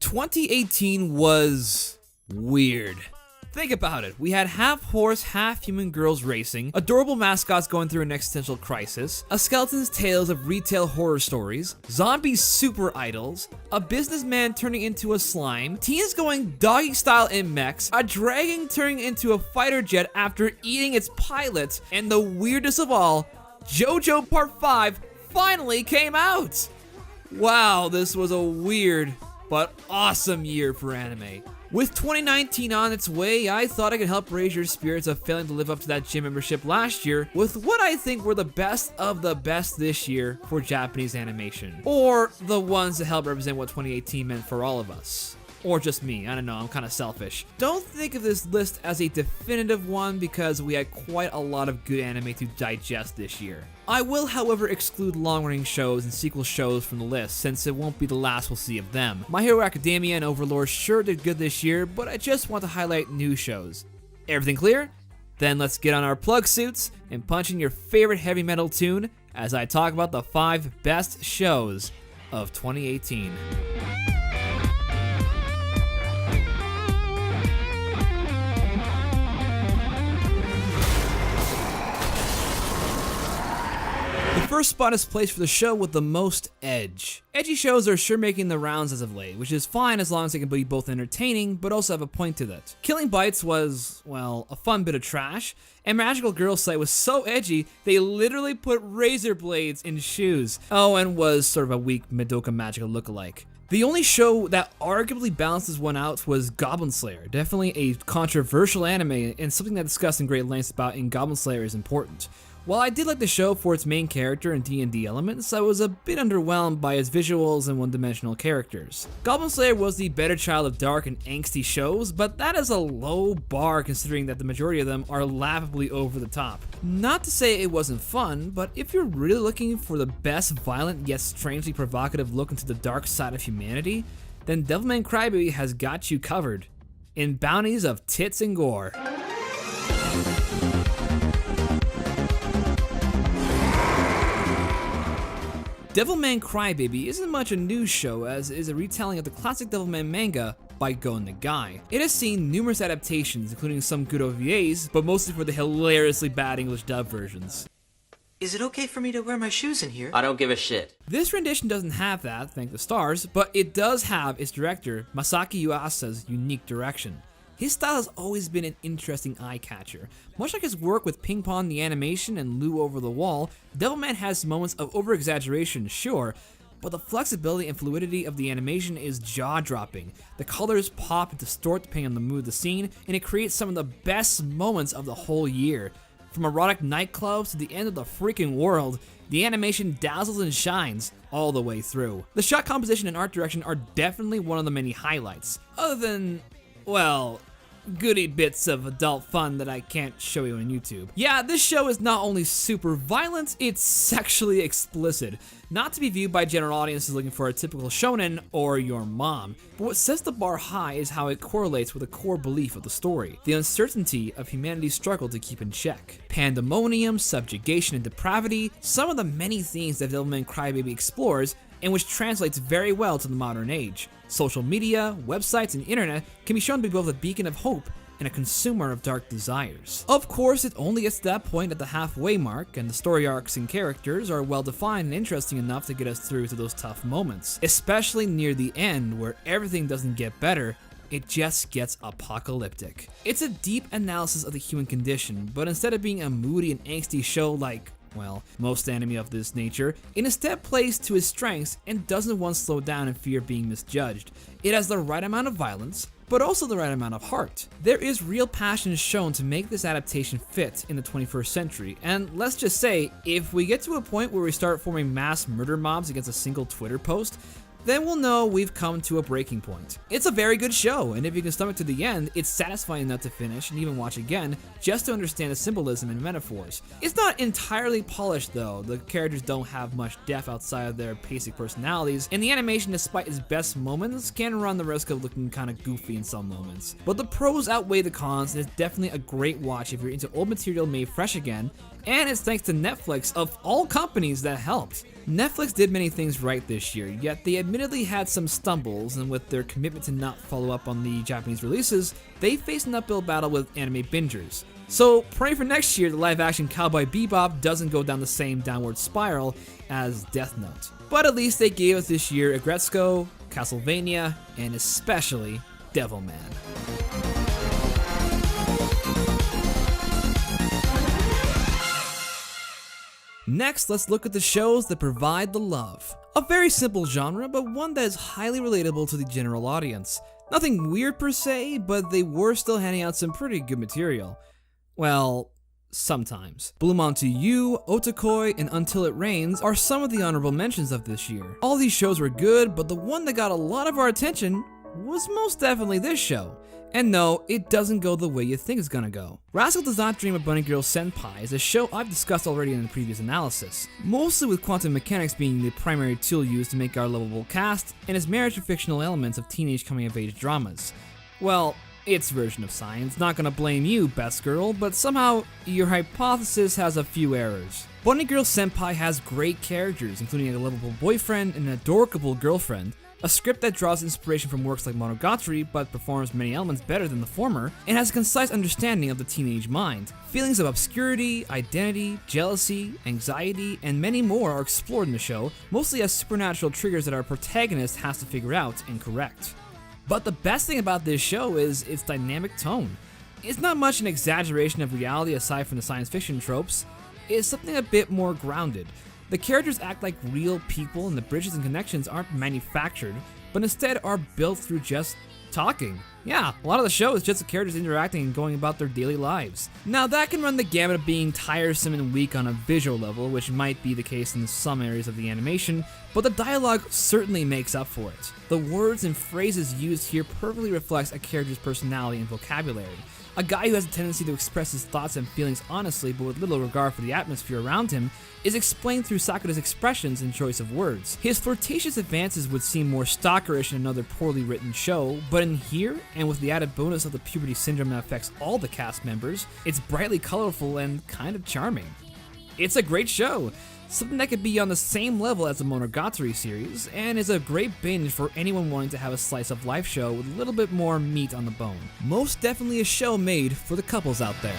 2018 was weird. Think about it. We had half-horse, half-human girls racing, adorable mascots going through an existential crisis, a skeleton's tales of retail horror stories, zombie super idols, a businessman turning into a slime, teens going doggy style in mechs, a dragon turning into a fighter jet after eating its pilot, and the weirdest of all, JoJo Part 5 finally came out! Wow, this was a weird but awesome year for anime. With 2019 on its way, I thought I could help raise your spirits of failing to live up to that gym membership last year with what I think were the best of the best this year for Japanese animation. Or the ones that help represent what 2018 meant for all of us. Or just me, I don't know, I'm kinda selfish. Don't think of this list as a definitive one because we had quite a lot of good anime to digest this year. I will, however, exclude long-running shows and sequel shows from the list since it won't be the last we'll see of them. My Hero Academia and Overlord sure did good this year, but I just want to highlight new shows. Everything clear? Then let's get on our plug suits and punch in your favorite heavy metal tune as I talk about the 5 best shows of 2018. The first spot is placed for the show with the most edge. Edgy shows are sure making the rounds as of late, which is fine as long as they can be both entertaining, but also have a point to that. Killing Bites was, well, a fun bit of trash, and Magical Girl Site was so edgy, they literally put razor blades in shoes. Oh, and was sort of a weak Madoka Magica lookalike. The only show that arguably balances one out was Goblin Slayer. Definitely a controversial anime, and something that discussed in great lengths about in Goblin Slayer is important. While I did like the show for its main character and D&D elements, I was a bit underwhelmed by its visuals and one-dimensional characters. Goblin Slayer was the better child of dark and angsty shows, but that is a low bar considering that the majority of them are laughably over the top. Not to say it wasn't fun, but if you're really looking for the best violent yet strangely provocative look into the dark side of humanity, then Devilman Crybaby has got you covered in bounties of tits and gore. Devilman Crybaby isn't much a new show as it is a retelling of the classic Devilman manga by Go Nagai. It has seen numerous adaptations, including some good OVAs, but mostly for the hilariously bad English dub versions. Is it okay for me to wear my shoes in here? I don't give a shit. This rendition doesn't have that, thank the stars, but it does have its director, Masaki Yuasa's unique direction. His style has always been an interesting eye-catcher. Much like his work with Ping Pong the Animation and Lou Over the Wall, Devilman has moments of over-exaggeration, sure, but the flexibility and fluidity of the animation is jaw-dropping. The colors pop and distort depending on the mood of the scene, and it creates some of the best moments of the whole year. From erotic nightclubs to the end of the freaking world, the animation dazzles and shines all the way through. The shot composition and art direction are definitely one of the many highlights, other than, well, goody bits of adult fun that I can't show you on YouTube. Yeah, this show is not only super violent, it's sexually explicit. Not to be viewed by general audiences looking for a typical shonen or your mom. But what sets the bar high is how it correlates with a core belief of the story. The uncertainty of humanity's struggle to keep in check. Pandemonium, subjugation, and depravity, some of the many themes that Devilman Crybaby explores, and which translates very well to the modern age. Social media, websites, and internet can be shown to be both a beacon of hope and a consumer of dark desires. Of course, it only gets to that point at the halfway mark, and the story arcs and characters are well defined and interesting enough to get us through to those tough moments. Especially near the end, where everything doesn't get better, it just gets apocalyptic. It's a deep analysis of the human condition, but instead of being a moody and angsty show like, well, most anime of this nature, it instead plays to its strengths and doesn't once slow down in fear of being misjudged. It has the right amount of violence, but also the right amount of heart. There is real passion shown to make this adaptation fit in the 21st century, and let's just say, if we get to a point where we start forming mass murder mobs against a single Twitter post, then we'll know we've come to a breaking point. It's a very good show, and if you can stomach to the end, it's satisfying enough to finish and even watch again, just to understand the symbolism and metaphors. It's not entirely polished though, the characters don't have much depth outside of their basic personalities, and the animation, despite its best moments, can run the risk of looking kinda goofy in some moments. But the pros outweigh the cons, and it's definitely a great watch if you're into old material made fresh again, and it's thanks to Netflix, of all companies, that helped. Netflix did many things right this year, yet they admit admittedly had some stumbles, and with their commitment to not follow up on the Japanese releases, they faced an uphill battle with anime bingers. So pray for next year the live-action Cowboy Bebop doesn't go down the same downward spiral as Death Note. But at least they gave us this year Agretsuko, Castlevania, and especially Devilman. Next, let's look at the shows that provide the love. A very simple genre, but one that is highly relatable to the general audience. Nothing weird per se, but they were still handing out some pretty good material. Well, sometimes. Bloom Onto You, Wotakoi, and Until It Rains are some of the honorable mentions of this year. All these shows were good, but the one that got a lot of our attention was most definitely this show. And no, it doesn't go the way you think it's gonna go. Rascal Does Not Dream of Bunny Girl Senpai is a show I've discussed already in a previous analysis, mostly with quantum mechanics being the primary tool used to make our lovable cast, and its marriage to fictional elements of teenage coming-of-age dramas. Well, its version of science. Not gonna blame you, best girl, but somehow your hypothesis has a few errors. Bunny Girl Senpai has great characters, including a lovable boyfriend and an adorable girlfriend, a script that draws inspiration from works like Monogatari but performs many elements better than the former, and has a concise understanding of the teenage mind. Feelings of obscurity, identity, jealousy, anxiety, and many more are explored in the show, mostly as supernatural triggers that our protagonist has to figure out and correct. But the best thing about this show is its dynamic tone. It's not much an exaggeration of reality aside from the science fiction tropes. It's something a bit more grounded. The characters act like real people, and the bridges and connections aren't manufactured, but instead are built through just talking. Yeah, a lot of the show is just the characters interacting and going about their daily lives. Now that can run the gamut of being tiresome and weak on a visual level, which might be the case in some areas of the animation, but the dialogue certainly makes up for it. The words and phrases used here perfectly reflects a character's personality and vocabulary. A guy who has a tendency to express his thoughts and feelings honestly but with little regard for the atmosphere around him is explained through Sakura's expressions and choice of words. His flirtatious advances would seem more stalkerish in another poorly written show, but in here, and with the added bonus of the puberty syndrome that affects all the cast members, it's brightly colorful and kind of charming. It's a great show, something that could be on the same level as the Monogatari series, and is a great binge for anyone wanting to have a slice of life show with a little bit more meat on the bone. Most definitely a show made for the couples out there.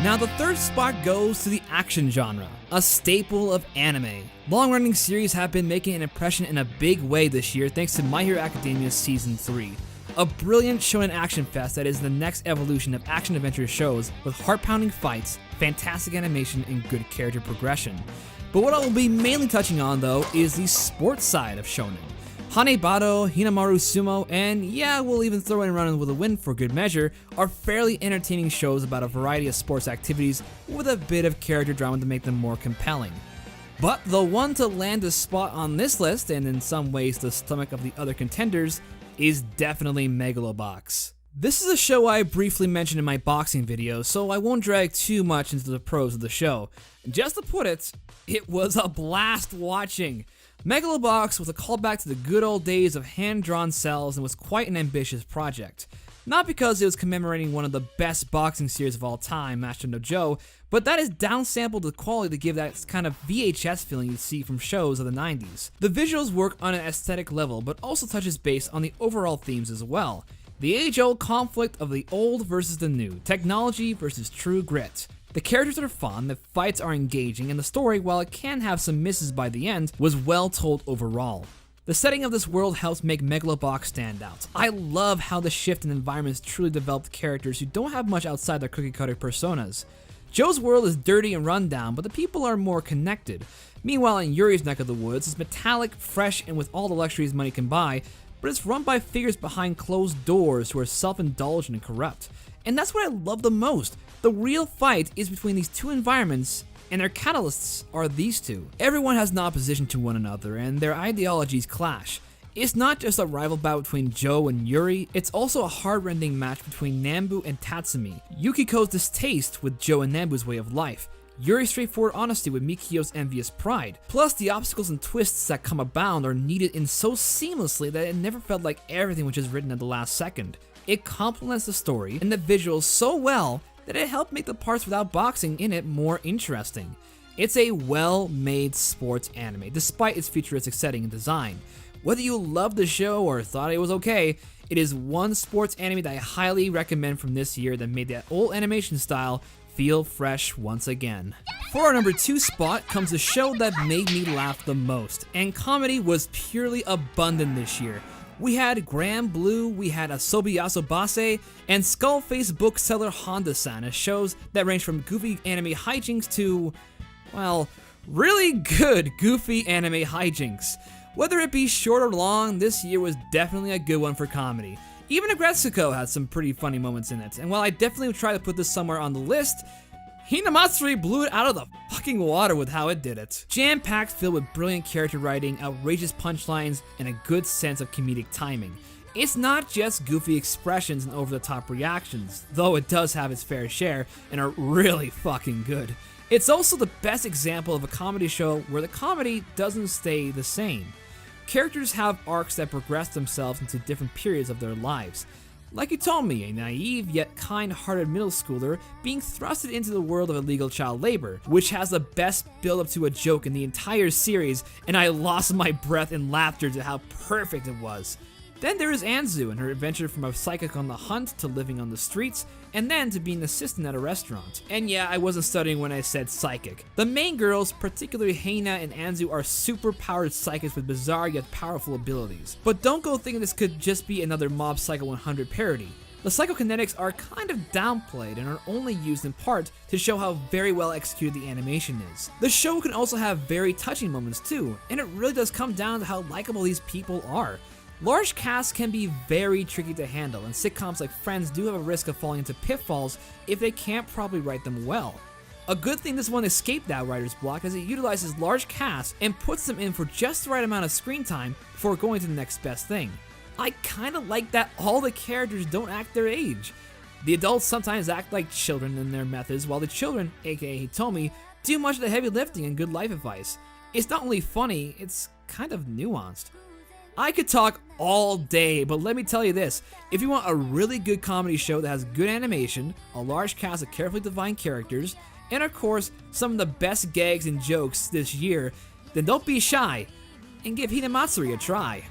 Now the third spot goes to the action genre, a staple of anime. Long-running series have been making an impression in a big way this year thanks to My Hero Academia Season 3. A brilliant shonen action fest that is the next evolution of action-adventure shows with heart-pounding fights, fantastic animation, and good character progression. But what I will be mainly touching on though is the sports side of shonen. Hanebado, Hinamaru Sumo, and yeah, we'll even throw in Running with a Wind for good measure, are fairly entertaining shows about a variety of sports activities with a bit of character drama to make them more compelling. But the one to land a spot on this list, and in some ways the stomach of the other contenders, is definitely Megalo Box. This is a show I briefly mentioned in my boxing video, so I won't drag too much into the pros of the show. Just to put it, it was a blast watching. Megalo Box was a callback to the good old days of hand-drawn cells and was quite an ambitious project. Not because it was commemorating one of the best boxing series of all time, Master no Joe, but that is downsampled the quality to give that kind of VHS feeling you see from shows of the 90s. The visuals work on an aesthetic level, but also touches base on the overall themes as well. The age-old conflict of the old versus the new, technology versus true grit. The characters are fun, the fights are engaging, and the story, while it can have some misses by the end, was well told overall. The setting of this world helps make Megalo Box stand out. I love how the shift in environments truly developed characters who don't have much outside their cookie-cutter personas. Joe's world is dirty and run down, but the people are more connected. Meanwhile, in Yuri's neck of the woods, it's metallic, fresh, and with all the luxuries money can buy, but it's run by figures behind closed doors who are self-indulgent and corrupt. And that's what I love the most. The real fight is between these two environments, and their catalysts are these two. Everyone has an opposition to one another, and their ideologies clash. It's not just a rival bout between Joe and Yuri, it's also a heart-rending match between Nambu and Tatsumi. Yukiko's distaste with Joe and Nambu's way of life. Yuri's straightforward honesty with Mikio's envious pride. Plus, the obstacles and twists that come abound are needed in so seamlessly that it never felt like everything was just written at the last second. It complements the story and the visuals so well that it helped make the parts without boxing in it more interesting. It's a well-made sports anime, despite its futuristic setting and design. Whether you love the show or thought it was okay, it is one sports anime that I highly recommend from this year that made that old animation style feel fresh once again. For our number 2 spot comes the show that made me laugh the most, and comedy was purely abundant this year. We had Grand Blue, we had Asobi Asobase, and Skullface bookseller Honda-san as shows that range from goofy anime hijinks to, well, really good goofy anime hijinks. Whether it be short or long, this year was definitely a good one for comedy. Even Agretsuko had some pretty funny moments in it, and while I definitely would try to put this somewhere on the list, Hina Matsuri blew it out of the fucking water with how it did it. Jam-packed, filled with brilliant character writing, outrageous punchlines, and a good sense of comedic timing. It's not just goofy expressions and over-the-top reactions, though it does have its fair share and are really fucking good. It's also the best example of a comedy show where the comedy doesn't stay the same. Characters have arcs that progress themselves into different periods of their lives. Like Hitomi, a naive yet kind-hearted middle schooler being thrusted into the world of illegal child labor, which has the best build-up to a joke in the entire series, and I lost my breath in laughter to how perfect it was. Then there is Anzu and her adventure from a psychic on the hunt to living on the streets, and then to being an assistant at a restaurant. And yeah, I wasn't studying when I said psychic. The main girls, particularly Hina and Anzu, are super-powered psychics with bizarre yet powerful abilities. But don't go thinking this could just be another Mob Psycho 100 parody. The psychokinetics are kind of downplayed and are only used in part to show how very well executed the animation is. The show can also have very touching moments too, and it really does come down to how likable these people are. Large casts can be very tricky to handle, and sitcoms like Friends do have a risk of falling into pitfalls if they can't properly write them well. A good thing this one escaped that writer's block as it utilizes large casts and puts them in for just the right amount of screen time before going to the next best thing. I kinda like that all the characters don't act their age. The adults sometimes act like children in their methods, while the children, aka Hitomi, do much of the heavy lifting and good life advice. It's not only funny, it's kind of nuanced. I could talk all day, but let me tell you this. If you want a really good comedy show that has good animation, a large cast of carefully defined characters, and of course, some of the best gags and jokes this year, then don't be shy and give Hina Matsuri a try.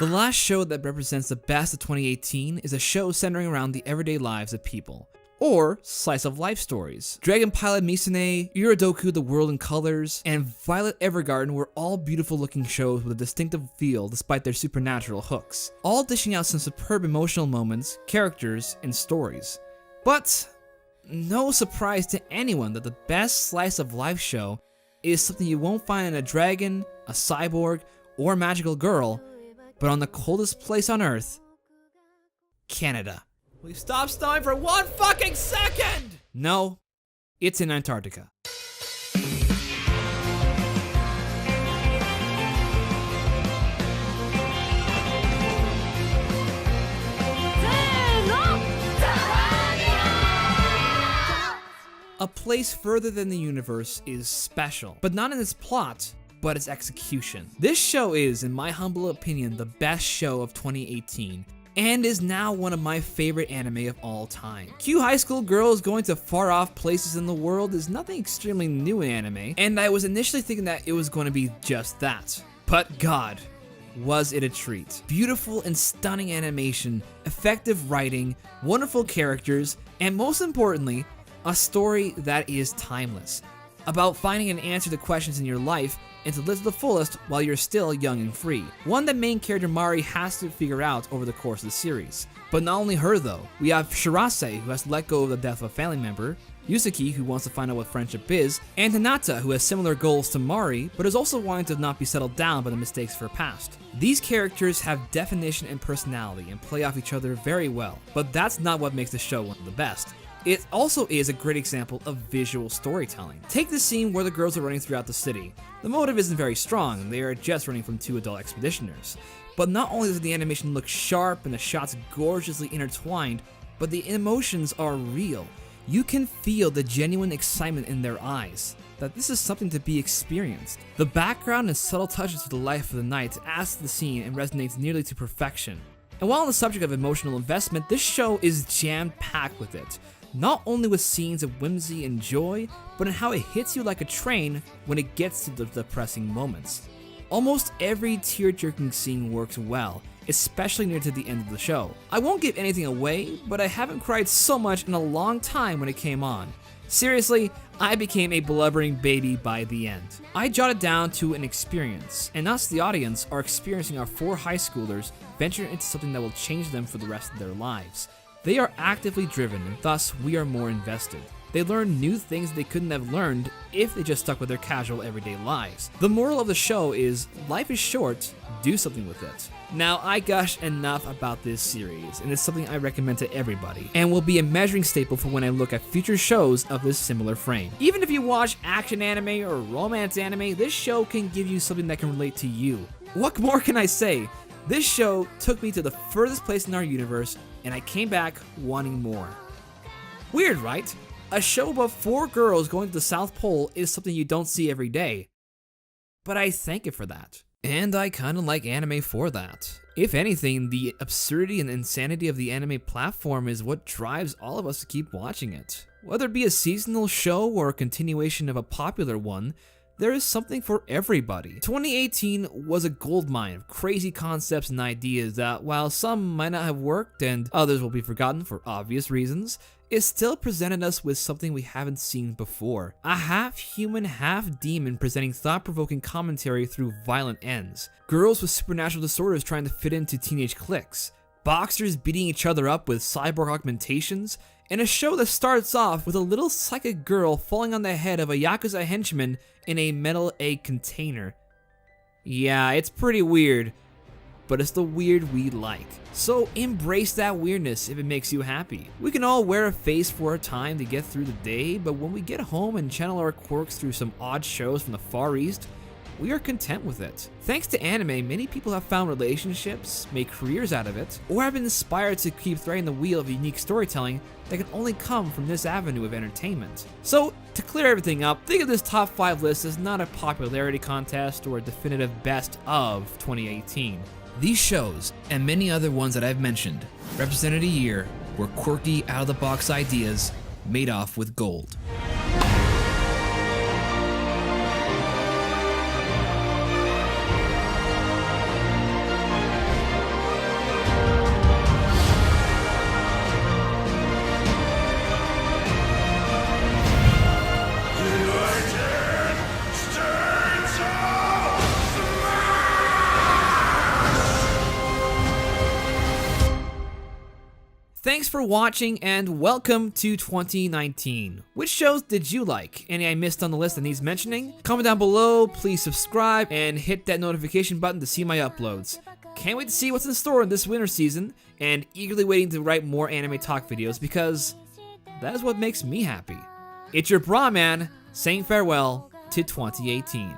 The last show that represents the best of 2018 is a show centering around the everyday lives of people, or slice of life stories. Dragon Pilot Misune, Uradoku The World in Colors, and Violet Evergarden were all beautiful looking shows with a distinctive feel despite their supernatural hooks, all dishing out some superb emotional moments, characters, and stories. But no surprise to anyone that the best slice of life show is something you won't find in a dragon, a cyborg, or a magical girl, but on the coldest place on Earth, Canada. Will you stop stalling for 1 fucking second? No, it's in Antarctica. A place further than the universe is special, but not in its plot, but its execution. This show is, in my humble opinion, the best show of 2018, and is now one of my favorite anime of all time. Cute high school girls going to far off places in the world is nothing extremely new in anime, and I was initially thinking that it was going to be just that. But God, was it a treat. Beautiful and stunning animation, effective writing, wonderful characters, and most importantly, a story that is timeless. About finding an answer to questions in your life and to live to the fullest while you're still young and free. One that main character Mari has to figure out over the course of the series. But not only her though, we have Shirase, who has to let go of the death of a family member, Yusuke, who wants to find out what friendship is, and Hinata, who has similar goals to Mari, but is also wanting to not be settled down by the mistakes of her past. These characters have definition and personality and play off each other very well, but that's not what makes the show one of the best. It also is a great example of visual storytelling. Take the scene where the girls are running throughout the city. The motive isn't very strong, they are just running from 2 adult expeditioners. But not only does the animation look sharp and the shots gorgeously intertwined, but the emotions are real. You can feel the genuine excitement in their eyes, that this is something to be experienced. The background and subtle touches to the life of the night adds to the scene and resonates nearly to perfection. And while on the subject of emotional investment, this show is jam-packed with it. Not only with scenes of whimsy and joy, but in how it hits you like a train when it gets to the depressing moments. Almost every tear-jerking scene works well, especially near to the end of the show. I won't give anything away, but I haven't cried so much in a long time when it came on. Seriously, I became a blubbering baby by the end. I jotted down to an experience, and us, the audience, are experiencing our 4 high schoolers venture into something that will change them for the rest of their lives. They are actively driven, and thus we are more invested. They learn new things they couldn't have learned if they just stuck with their casual everyday lives. The moral of the show is, life is short, do something with it. Now, I gush enough about this series, and it's something I recommend to everybody, and will be a measuring staple for when I look at future shows of this similar frame. Even if you watch action anime or romance anime, this show can give you something that can relate to you. What more can I say? This show took me to the furthest place in our universe, and I came back wanting more. Weird, right? A show about 4 girls going to the South Pole is something you don't see every day. But I thank it for that. And I kinda like anime for that. If anything, the absurdity and insanity of the anime platform is what drives all of us to keep watching it. Whether it be a seasonal show or a continuation of a popular one, there is something for everybody. 2018 was a goldmine of crazy concepts and ideas that, while some might not have worked and others will be forgotten for obvious reasons, it still presented us with something we haven't seen before. A half-human, half-demon presenting thought-provoking commentary through violent ends. Girls with supernatural disorders trying to fit into teenage cliques. Boxers beating each other up with cyborg augmentations. And a show that starts off with a little psychic girl falling on the head of a Yakuza henchman in a metal egg container. Yeah, it's pretty weird, but it's the weird we like. So embrace that weirdness if it makes you happy. We can all wear a face for a time to get through the day, but when we get home and channel our quirks through some odd shows from the Far East, we are content with it. Thanks to anime, many people have found relationships, made careers out of it, or have been inspired to keep threading the wheel of unique storytelling that can only come from this avenue of entertainment. So, to clear everything up, think of this top 5 list as not a popularity contest or a definitive best of 2018. These shows, and many other ones that I've mentioned, represented a year where quirky, out-of-the-box ideas made off with gold. Thanks for watching and welcome to 2019. Which shows did you like? Any I missed on the list that needs mentioning? Comment down below, please subscribe, and hit that notification button to see my uploads. Can't wait to see what's in store in this winter season, and eagerly waiting to write more anime talk videos because that is what makes me happy. It's your bra man saying farewell to 2018.